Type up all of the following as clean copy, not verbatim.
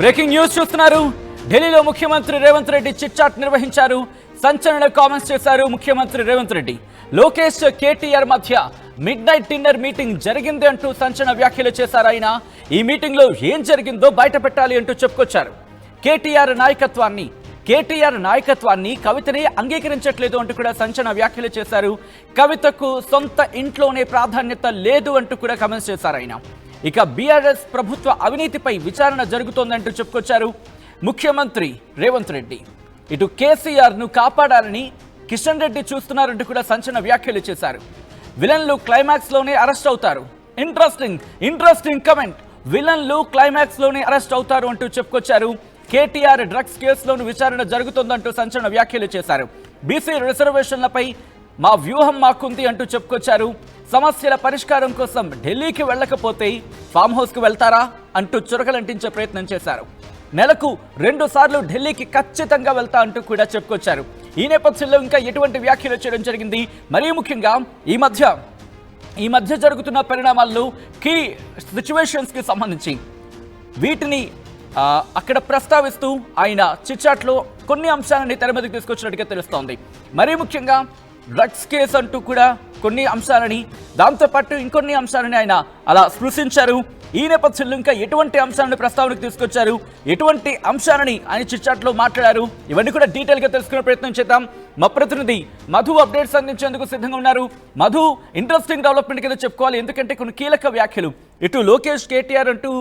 Breaking news చూస్తున్నారు. ఢిల్లీలో ముఖ్యమంత్రి రేవంత్ రెడ్డి చిట్ చాట్ నిర్వహించారు. సంచలన కామెంట్స్ చేశారు ముఖ్యమంత్రి రేవంత్ రెడ్డి. లోకేష్ కేటీఆర్ మధ్య మిడ్ నైట్ డిన్నర్ మీటింగ్ జరిగింది అంటూ సంచలన వ్యాఖ్యలు చేశారు ఆయన. ఈ మీటింగ్ లో ఏం జరిగిందో బయట పెట్టాలి అంటూ చెప్పుకొచ్చారు. కేటీఆర్ నాయకత్వాన్ని కవితని అంగీకరించట్లేదు అంటూ కూడా సంచలన వ్యాఖ్యలు చేశారు. కవితకు సొంత ఇంట్లోనే ప్రాధాన్యత లేదు అంటూ కూడా కామెంట్స్ చేశారు ఆయన. ఇక బీఆర్ఎస్ ప్రభుత్వ అవినీతిపై విచారణ జరుగుతోందంటూ చెప్పుకొచ్చారు ముఖ్యమంత్రి రేవంత్ రెడ్డి. ఇటు కేసీఆర్ ను కాపాడాలని కిషన్ రెడ్డి చూస్తున్నారంటూ కూడా సంచలన వ్యాఖ్యలు చేశారు. విలన్లు క్లైమాక్స్ లోనే అరెస్ట్ అవుతారు. Interesting comment. విలన్లు క్లైమాక్స్ లోనే అరెస్ట్ అవుతారు అంటూ చెప్పుకొచ్చారు. కేటీఆర్ డ్రగ్స్ కేసులోని విచారణ జరుగుతోందంటూ సంచలన వ్యాఖ్యలు చేశారు. బీసీ రిజర్వేషన్లపై మా వ్యూహం మాకుంది అంటూ చెప్పుకొచ్చారు. సమస్యల పరిష్కారం కోసం ఢిల్లీకి వెళ్ళకపోతే ఫామ్ హౌస్ కు వెళ్తారా అంటూ చురకలంటించే ప్రయత్నం చేశారు. నెలకు 2 సార్లు ఢిల్లీకి ఖచ్చితంగా వెళ్తా అంటూ కూడా చెప్పుకొచ్చారు. ఈ నేపథ్యంలో ఇంకా ఎటువంటి వ్యాఖ్యలు చేయడం జరిగింది? మరీ ముఖ్యంగా ఈ మధ్య జరుగుతున్న పరిణామాల్లో కీ సిచ్యువేషన్స్ కి సంబంధించి వీటిని అక్కడ ప్రస్తావిస్తూ ఆయన చిట్చాట్లో కొన్ని అంశాలని తెర మీదకి తీసుకొచ్చినట్టుగా తెలుస్తోంది. మరీ ముఖ్యంగా డ్రగ్స్ కేసు అంటూ కూడా కొన్ని అంశాలని, దాంతోపాటు ఇంకొన్ని అంశాలని ఆయన అలా స్పృశించారు. ఈ నేపథ్యంలో ఇంకా ఎటువంటి అంశాలను ప్రస్తావనకు తీసుకొచ్చారు, ఎటువంటి అంశాలని ఆయన చిట్చాట్లో మాట్లాడారు, ఇవన్నీ కూడా డీటెయిల్గా తెలుసుకునే ప్రయత్నం చేద్దాం. మా ప్రతినిధి మధు అప్డేట్స్ అందించేందుకు సిద్ధంగా ఉన్నారు. మధు, ఇంట్రెస్టింగ్ డెవలప్మెంట్ కింద చెప్పుకోవాలి, ఎందుకంటే కొన్ని కీలక వ్యాఖ్యలు ఇటు లోకేష్ కేటీఆర్ అంటూ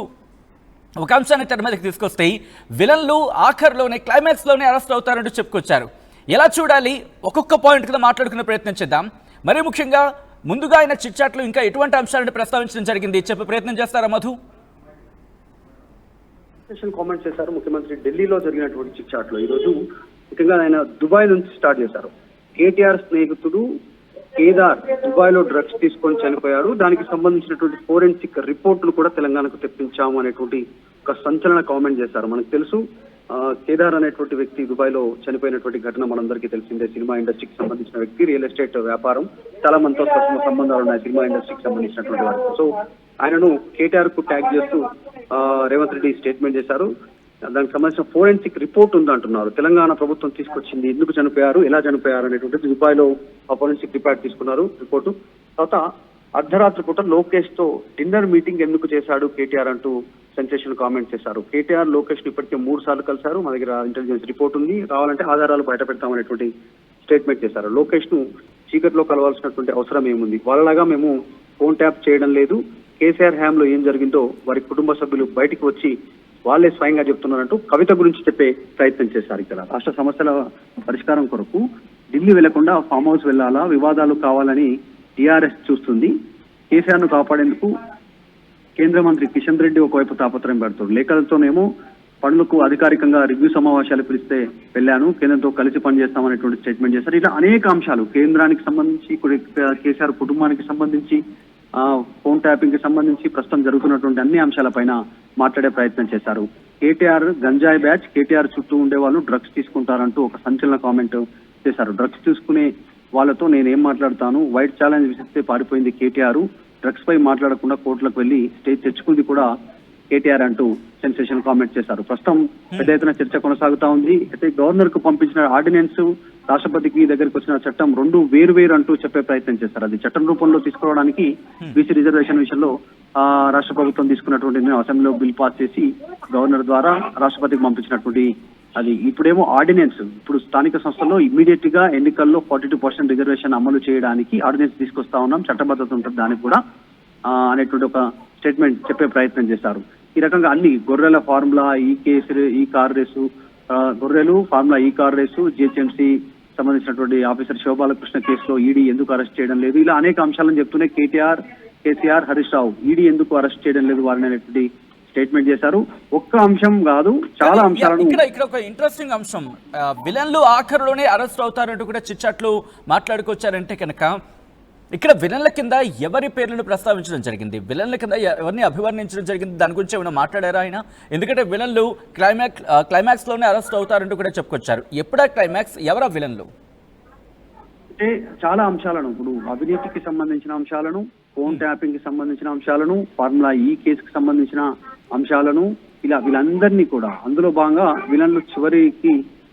ఒక అంశాన్ని తెర మీదకి తీసుకొస్తే విలన్లు ఆఖర్లోనే క్లైమాక్స్లోనే అరెస్ట్ అవుతారంటూ చెప్పుకొచ్చారు. ఎలా చూడాలి, ఒక్కొక్క పాయింట్ కింద మాట్లాడుకునే ప్రయత్నం చేద్దాం. మరీ ముఖ్యంగా ముందుగా ఆయన చిట్చాట్లు ఇంకా ఎటువంటి అంశాలను ప్రస్తావించడం జరిగింది చెప్పే ప్రయత్నం చేస్తారా మధు? కామెంట్ చేశారు ముఖ్యమంత్రి ఢిల్లీలో జరిగినటువంటి చిట్చాట్లో. ఈరోజు ముఖ్యంగా ఆయన దుబాయ్ నుంచి స్టార్ట్ చేశారు. కేటీఆర్ స్నేహితుడు కేదార్ దుబాయ్ లో డ్రగ్స్ తీసుకొని చనిపోయారు, దానికి సంబంధించినటువంటి ఫోరెన్సిక్ రిపోర్టులు కూడా తెలంగాణకు తెప్పించాము అనేటువంటి ఒక సంచలన కామెంట్ చేశారు. మనకు తెలుసు కేదార్ అనేటువంటి వ్యక్తి దుబాయ్ లో చనిపోయినటువంటి ఘటన మనందరికీ తెలిసిందే. సినిమా ఇండస్ట్రీకి సంబంధించిన వ్యక్తి, రియల్ ఎస్టేట్ వ్యాపారం, చాలా మనతో సంబంధాలు ఉన్నాయి సినిమా ఇండస్ట్రీకి సంబంధించినటువంటి వారు. సో ఆయనను కేటీఆర్ కు ట్యాగ్ చేస్తూ రేవంత్ రెడ్డి స్టేట్మెంట్ చేశారు. దానికి సంబంధించిన ఫోరెన్సిక్ రిపోర్ట్ ఉందంటున్నారు. తెలంగాణ ప్రభుత్వం తీసుకొచ్చింది, ఎందుకు చనిపోయారు, ఎలా చనిపోయారు అనేటువంటి దుబాయ్ లో ఫోరెన్సిక్ రిపోర్ట్ తీసుకున్నారు రిపోర్టు. తర్వాత అర్ధరాత్రి పూట లోకేష్ తో డిన్నర్ మీటింగ్ ఎందుకు చేశాడు కేటీఆర్ అంటూ సెన్సేషన్ కామెంట్ చేశారు. కేటీఆర్ లోకేష్ ను ఇప్పటికే 3 సార్లు కలిశారు, మా దగ్గర ఇంటెలిజెన్స్ రిపోర్ట్ ఉంది, కావాలంటే ఆధారాలు బయట పెడతామనేటువంటి స్టేట్మెంట్ చేశారు. లోకేష్ ను చీకట్లో కలవాల్సినటువంటి అవసరం ఏముంది, వాళ్ళలాగా మేము ఫోన్ ట్యాప్ చేయడం లేదు, కేసీఆర్ హ్యాంలో ఏం జరిగిందో వారి కుటుంబ సభ్యులు బయటికి వచ్చి వాళ్ళే స్వయంగా చెప్తున్నారంటూ కవిత గురించి చెప్పే ప్రయత్నం చేశారు. ఇక్కడ రాష్ట్ర సమస్యల పరిష్కారం కొరకు ఢిల్లీ వెళ్లకుండా ఫామ్ హౌస్ వెళ్లాలా, వివాదాలు కావాలని టీఆర్ఎస్ చూస్తుంది. కేసీఆర్ ను కాపాడేందుకు కేంద్ర మంత్రి కిషన్ రెడ్డి ఒకవైపు తాపత్రయం పెడుతున్నారు. లేఖలతోనేమో పనులకు అధికారికంగా రివ్యూ సమావేశాలు పిలిస్తే వెళ్ళాను, కేంద్రంతో కలిసి పనిచేస్తామనేటువంటి స్టేట్మెంట్ చేశారు. ఇలా అనేక అంశాలు కేంద్రానికి సంబంధించి, కేసీఆర్ కుటుంబానికి సంబంధించి, ఫోన్ ట్యాపింగ్ కి సంబంధించి ప్రస్తుతం జరుగుతున్నటువంటి అన్ని అంశాలపైన మాట్లాడే ప్రయత్నం చేశారు. కేటీఆర్ గంజాయి బ్యాచ్, కేటీఆర్ చుట్టూ ఉండే వాళ్ళు డ్రగ్స్ తీసుకుంటారంటూ ఒక సంచలన కామెంట్ చేశారు. డ్రగ్స్ తీసుకునే వాళ్ళతో నేనేం మాట్లాడతాను, వైట్ ఛాలెంజ్ విసిస్తే పారిపోయింది కేటీఆర్, డ్రగ్స్ పై మాట్లాడకుండా కోర్టులకు వెళ్లి స్టే తెచ్చుకుంది కూడా కేటీఆర్ అంటూ సెన్సేషన్ కామెంట్ చేశారు. ప్రస్తుతం పెద్ద ఎత్తున చర్చ కొనసాగుతా ఉంది. అయితే గవర్నర్ కు పంపించిన ఆర్డినెన్స్, రాష్ట్రపతికి దగ్గరికి వచ్చిన చట్టం 2 వేరు అంటూ చెప్పే ప్రయత్నం చేశారు. అది చట్టం రూపంలో తీసుకురావడానికి బీసీ రిజర్వేషన్ విషయంలో రాష్ట్ర ప్రభుత్వం తీసుకున్నటువంటి అసెంబ్లీలో బిల్ పాస్ చేసి గవర్నర్ ద్వారా రాష్ట్రపతికి పంపించినటువంటి అది ఇప్పుడేమో ఆర్డినెన్స్, ఇప్పుడు స్థానిక సంస్థల్లో ఇమ్మీడియట్ గా ఎన్నికల్లో 42% రిజర్వేషన్ అమలు చేయడానికి ఆర్డినెన్స్ తీసుకొస్తా ఉన్నాం, చట్టబద్ధత ఉంటుంది దానికి కూడా అనేటువంటి ఒక స్టేట్మెంట్ చెప్పే ప్రయత్నం చేశారు. ఈ రకంగా అన్ని గొర్రెల ఫార్ములా, ఈ కార్ రేసు, గొర్రెలు ఫార్ములా, ఈ కార్ రేసు, జిహెచ్ఎంసీ సంబంధించినటువంటి ఆఫీసర్ శివబాలకృష్ణ కేసులో ఈడీ ఎందుకు అరెస్ట్ చేయడం లేదు, ఇలా అనేక అంశాలను చెప్తూనే కేసీఆర్, హరీష్ రావు ఈడీ ఎందుకు అరెస్ట్ చేయడం లేదు వారిని అనేటువంటి స్టేట్మెంట్ చేశారు. ఒక్క అంశం కాదు, చాలా అంశాలను. ఇక్కడ ఒక ఇంట్రెస్టింగ్ అంశం, విలన్లు ఆఖరులోనే అరెస్ట్ అవుతారంటూ కూడా చిట్చాట్లు మాట్లాడుకొచ్చారంటే కనుక ఇక్కడ విలన్ల కింద ఎవరి పేర్లను ప్రస్తావించడం జరిగింది, విలన్ల కింద ఎవరిని అభివర్ణించడం జరిగింది, దాని గురించి ఏమైనా మాట్లాడారా ఆయన? ఎందుకంటే విలన్లు క్లైమాక్స్ లోనే అరెస్ట్ అవుతారంటూ కూడా చెప్పుకొచ్చారు. ఎప్పుడా క్లైమాక్స్, ఎవరా విలన్లు? అంటే చాలా అంశాలను, ఇప్పుడు అవినీతికి సంబంధించిన అంశాలను, ఫోన్ ట్యాపింగ్ కి సంబంధించిన అంశాలను, ఫార్ములా ఈ కేసుకు సంబంధించిన అంశాలను, ఇలా వీళ్ళందరినీ కూడా అందులో భాగంగా విలన్లు చివరికి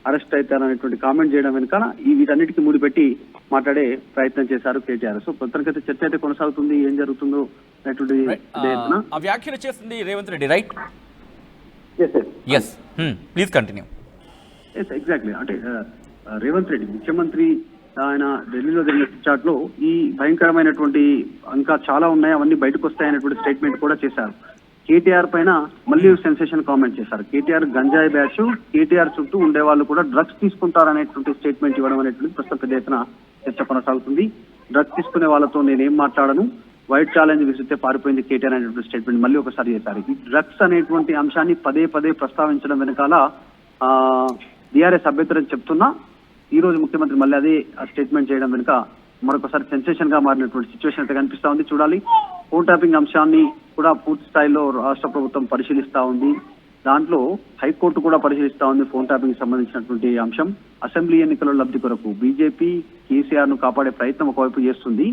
అరెస్ట్ అవుతారనేటువంటి కామెంట్ చేయడం వెనుక ఈ వీటన్నిటికీ ముడిపెట్టి మాట్లాడే ప్రయత్నం చేశారు కేటీఆర్. సో ప్రస్తుతానికైతే చర్చ అయితే కొనసాగుతుంది, ఏం జరుగుతుందో అనేటువంటి ఆ వ్యాఖ్యలు చేసింది Revanth Reddy, right? Please continue. Exactly. అంటే రేవంత్ రెడ్డి ముఖ్యమంత్రి ఆయన ఢిల్లీలో జరిగిన చాట్లో ఈ భయంకరమైనటువంటి ఇంకా చాలా ఉన్నాయి, అవన్నీ బయటకు వస్తాయనేటువంటి స్టేట్మెంట్ కూడా చేశారు. కేటీఆర్ పైన మళ్ళీ సెన్సేషన్ కామెంట్ చేశారు. కేటీఆర్ గంజాయి బ్యాచ్, కేటీఆర్ చుట్టూ ఉండే వాళ్ళు కూడా డ్రగ్స్ తీసుకుంటారనేటువంటి స్టేట్మెంట్ ఇవ్వడం అనేటువంటి ప్రస్తుతం పెద్ద ఎత్తున చర్చ కొనసాగుతుంది. డ్రగ్స్ తీసుకునే వాళ్ళతో నేనేం మాట్లాడను, వైట్ ఛాలెంజ్ విసిరితే పారిపోయింది కేటీఆర్ అనేటువంటి స్టేట్మెంట్ మళ్ళీ ఒకసారి చేశారు. ఈ డ్రగ్స్ అనేటువంటి అంశాన్ని పదే పదే ప్రస్తావించడం వెనకాల బీఆర్ఎస్ అభ్యర్థులని చెప్తున్నా ఈ రోజు ముఖ్యమంత్రి మళ్ళీ అదే స్టేట్మెంట్ చేయడం వెనుక మరొకసారి సెన్సేషన్ గా మారినటువంటి సిచ్యువేషన్ అయితే కనిపిస్తా ఉంది. చూడాలి. ఫోన్ ట్యాపింగ్ అంశాన్ని కూడా పూర్తి స్థాయిలో రాష్ట్ర ప్రభుత్వం పరిశీలిస్తా ఉంది. దాంట్లో హైకోర్టు కూడా పరిశీలిస్తా ఉంది. ఫోన్ ట్యాపింగ్ సంబంధించినటువంటి అంశం అసెంబ్లీ ఎన్నికల లబ్ధి కొరకు బీజేపీ కేసీఆర్ ను కాపాడే ప్రయత్నం ఒకవైపు చేస్తుంది.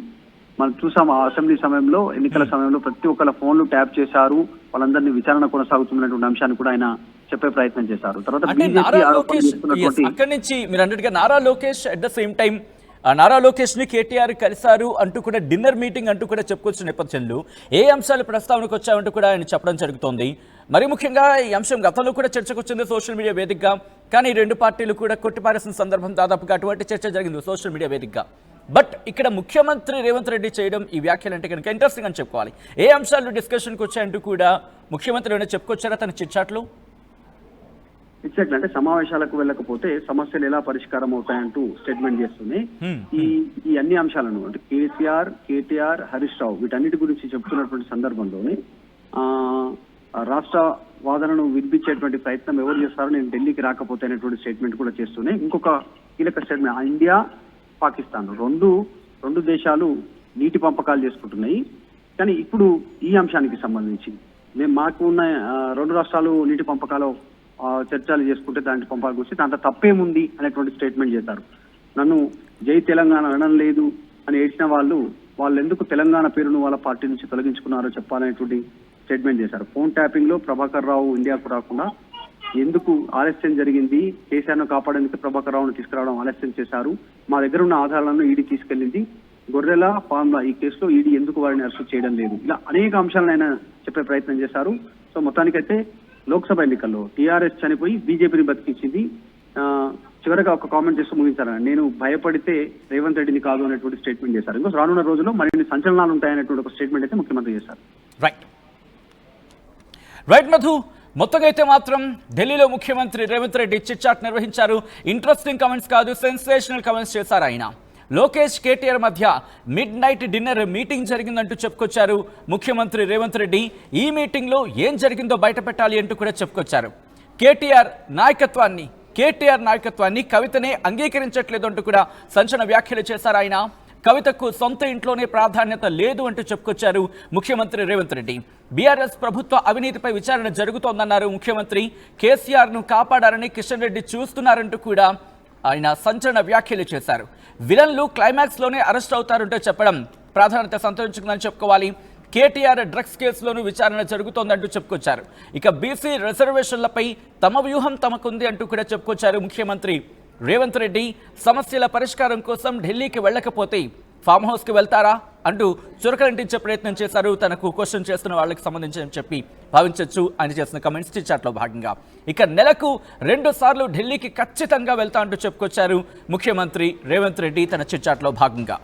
మనం చూసాం ఆ అసెంబ్లీ సమయంలో, ఎన్నికల సమయంలో ప్రతి ఒక్కళ్ళ ఫోన్లు ట్యాప్ చేశారు, వాళ్ళందరినీ విచారణ కొనసాగుతున్నటువంటి అంశాన్ని కూడా ఆయన చెప్పే ప్రయత్నం చేశారు. తర్వాత అక్కడి నుంచి మీరు అన్నట్టుగా Nara Lokesh at the same time Nara Lokesh ని కేటీఆర్ కలిశారు అంటూ కూడా డిన్నర్ మీటింగ్ అంటూ కూడా చెప్పుకొచ్చిన నేపథ్యంలో ఏ అంశాలు ప్రస్తావనకు వచ్చాయంటూ కూడా ఆయన చెప్పడం జరుగుతోంది. మరి ముఖ్యంగా ఈ అంశం గతంలో కూడా చర్చకు వచ్చింది సోషల్ మీడియా వేదికగా, కానీ రెండు పార్టీలు కూడా కొట్టిపారేసిన సందర్భం దాదాపుగా అటువంటి చర్చ జరిగింది సోషల్ మీడియా వేదికగా. బట్ ఇక్కడ ముఖ్యమంత్రి రేవంత్ రెడ్డి చేయడం ఈ వ్యాఖ్యలు అంటే కనుక ఇంట్రెస్టింగ్ అని చెప్పుకోవాలి. ఏ అంశాలు డిస్కషన్కి వచ్చాయంటూ కూడా ముఖ్యమంత్రి ఏమైనా చెప్పుకొచ్చారా తన చిట్చాట్లు? ఎగ్జాక్ట్లీ. అంటే సమావేశాలకు వెళ్ళకపోతే సమస్యలు ఎలా పరిష్కారం అవుతాయంటూ స్టేట్మెంట్ చేస్తుంది. ఈ అన్ని అంశాలను అంటే కేసీఆర్, కేటీఆర్, హరీష్ రావు వీటన్నిటి గురించి చెప్తున్నటువంటి సందర్భంలోనే రాష్ట్ర వాదనను వినిపించేటువంటి ప్రయత్నం ఎవరు చేస్తారో నేను ఢిల్లీకి రాకపోతే అనేటువంటి స్టేట్మెంట్ కూడా చేస్తూనే ఇంకొక కీలక స్టేట్మెంట్, ఇండియా పాకిస్తాన్ రెండు దేశాలు నీటి పంపకాలు చేసుకుంటున్నాయి. కానీ ఇప్పుడు ఈ అంశానికి సంబంధించి మాకు ఉన్న రెండు రాష్ట్రాలు నీటి పంపకాలు చర్చలు చేసుకుంటే దాంట్లో పంపాలకు వచ్చి దాంట్లో తప్పేముంది అనేటువంటి స్టేట్మెంట్ చేశారు. నన్ను జై తెలంగాణ అనడం లేదు అని ఏడ్చిన వాళ్ళు ఎందుకు తెలంగాణ పేరును వాళ్ళ పార్టీ నుంచి తొలగించుకున్నారో చెప్పాలనేటువంటి స్టేట్మెంట్ చేశారు. ఫోన్ ట్యాపింగ్ లో ప్రభాకర్ రావు ఇండియాకు రాకుండా ఎందుకు ఆలస్యం జరిగింది, కేసీఆర్ను కాపాడేందుకు ప్రభాకర్ రావును తీసుకురావడం ఆలస్యం చేశారు, మా దగ్గర ఉన్న ఆధారాలను ఈడీ తీసుకెళ్లింది, గొర్రెల ఫార్ములా ఈ కేసులో ఈడీ ఎందుకు వారిని అరెస్ట్ చేయడం లేదు, ఇలా అనేక అంశాలను ఆయన చెప్పే ప్రయత్నం చేశారు. సో మొత్తానికైతే లోక్సభ ఎన్నికల్లో టీఆర్ఎస్ చనిపోయి బీజేపీని బతికించింది. చివరిగా ఒక కామెంట్ చేస్తూ ముగించారు, నేను భయపడితే రేవంత్ రెడ్డిని కాదు అనేటువంటి స్టేట్మెంట్ చేశారు. ఇంకో రానున్న రోజుల్లో మరిన్ని సంచలనాలు ఉంటాయనేటువంటి ఒక స్టేట్మెంట్ అయితే ముఖ్యమంత్రి చేశారు. రైట్ మధు, మొత్తంగా అయితే మాత్రం ఢిల్లీలో ముఖ్యమంత్రి రేవంత్ రెడ్డి చిట్చాట్ నిర్వహించారు. ఇంట్రెస్టింగ్ కమెంట్స్ కాదు, సెన్సేషనల్ కమెంట్స్ చేశారు ఆయన. లోకేష్ కేటీఆర్ మధ్య మిడ్ నైట్ డిన్నర్ మీటింగ్ జరిగిందంటూ చెప్పుకొచ్చారు ముఖ్యమంత్రి రేవంత్ రెడ్డి. ఈ మీటింగ్లో ఏం జరిగిందో బయట పెట్టాలి అంటూ కూడా చెప్పుకొచ్చారు. కేటీఆర్ నాయకత్వాన్ని కవితనే అంగీకరించట్లేదు అంటూ కూడా సంచలన వ్యాఖ్యలు చేశారు ఆయన. కవితకు సొంత ఇంట్లోనే ప్రాధాన్యత లేదు అంటూ చెప్పుకొచ్చారు ముఖ్యమంత్రి రేవంత్ రెడ్డి. బీఆర్ఎస్ ప్రభుత్వ అవినీతిపై విచారణ జరుగుతోందన్నారు ముఖ్యమంత్రి. కేసీఆర్ను కాపాడారని కిషన్ రెడ్డి చూస్తున్నారంటూ కూడా ఆయన సంచలన వ్యాఖ్యలు చేశారు. విలన్లు క్లైమాక్స్లోనే అరెస్ట్ అవుతారంటూ చెప్పడం ప్రాధాన్యత సంతరించుకుందని చెప్పుకోవాలి. కేటీఆర్ డ్రగ్స్ కేసులోనూ విచారణ జరుగుతోందంటూ చెప్పుకొచ్చారు. ఇక బీసీ రిజర్వేషన్లపై తమ వ్యూహం తమకుంది అంటూ కూడా చెప్పుకొచ్చారు ముఖ్యమంత్రి రేవంత్ రెడ్డి. సమస్యల పరిష్కారం కోసం ఢిల్లీకి వెళ్ళకపోతే ఫామ్ హౌస్కి వెళ్తారా అంటూ చురకలంటించే ప్రయత్నం చేశారు. తనకు క్వశ్చన్ చేస్తున్న వాళ్ళకి సంబంధించి చెప్పి భావించవచ్చు ఆయన చేసిన కమెంట్స్ చిట్చాట్లో భాగంగా. ఇక నెలకు 2 సార్లు ఢిల్లీకి ఖచ్చితంగా వెళ్తా అంటూ చెప్పుకొచ్చారు ముఖ్యమంత్రి రేవంత్ రెడ్డి తన చిట్చాట్లో భాగంగా.